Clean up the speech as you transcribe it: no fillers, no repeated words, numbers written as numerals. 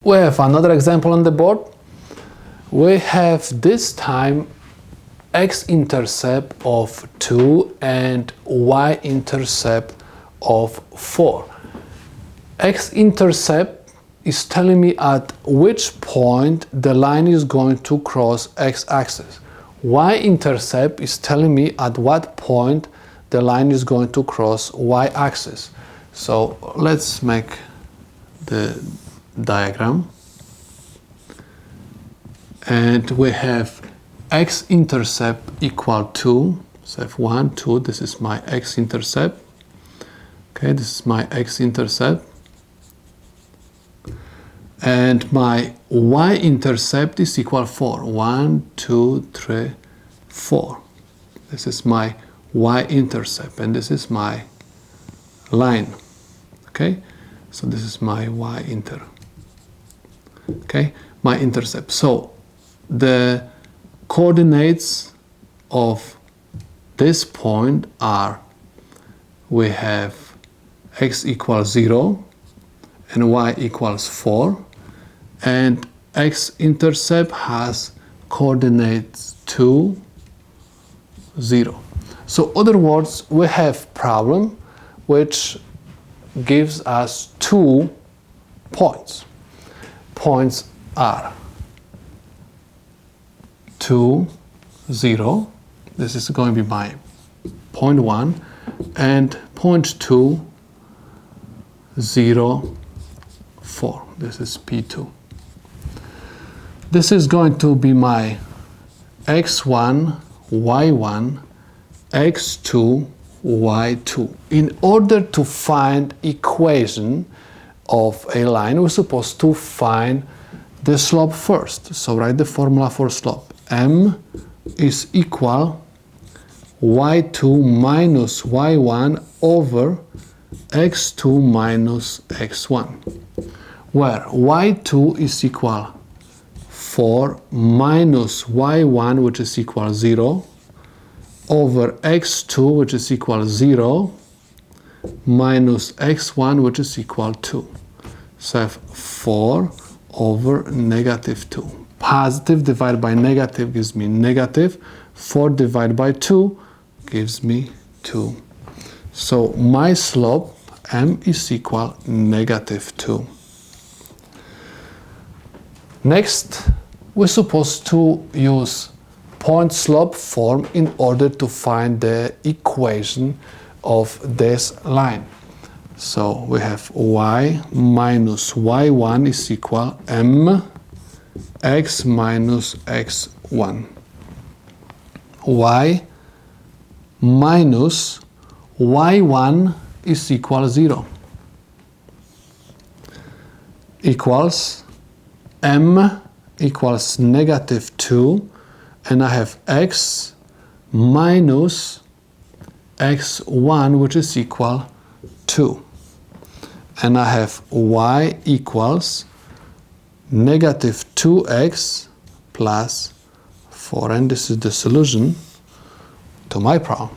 We have another example on the board. We have this time x-intercept of 2 and y-intercept of 4. X-intercept is telling me at which point the line is going to cross x-axis. Y-intercept is telling me at what point the line is going to cross y-axis. So let's make the diagram. And we have x-intercept equal to, so f1, 2, this is my x-intercept. Okay, this is my x-intercept. And my y-intercept is equal 4. 1, 2, 3, 4. This is my y-intercept, and this is my line. Okay, so this is my okay, my intercept. So the coordinates of this point are, we have x equals 0 and y equals 4, and x-intercept has coordinates 2, 0. So other words, we have problem which gives us 2 points. Points are 2, 0. This is going to be my point 1, and point 2, 0, 4. This is P2. This is going to be my x1, y1, x2, y2. In order to find equation of a line, we're supposed to find the slope first. So write the formula for slope. M is equal y2 minus y1 over x2 minus x1, where y2 is equal 4 minus y1, which is equal 0, over x2, which is equal 0, minus x1, which is equal 2. So I have 4 over negative 2. Positive divided by negative gives me negative. 4 divided by 2 gives me 2. So my slope, m, is equal negative 2. Next, we're supposed to use point slope form in order to find the equation of this line. So we have y minus y1 is equal m x minus x1. Y minus y1 is equal 0. Equals m equals negative 2, and I have x minus x1, which is equal 2. And I have y equals negative 2x plus 4. And this is the solution to my problem.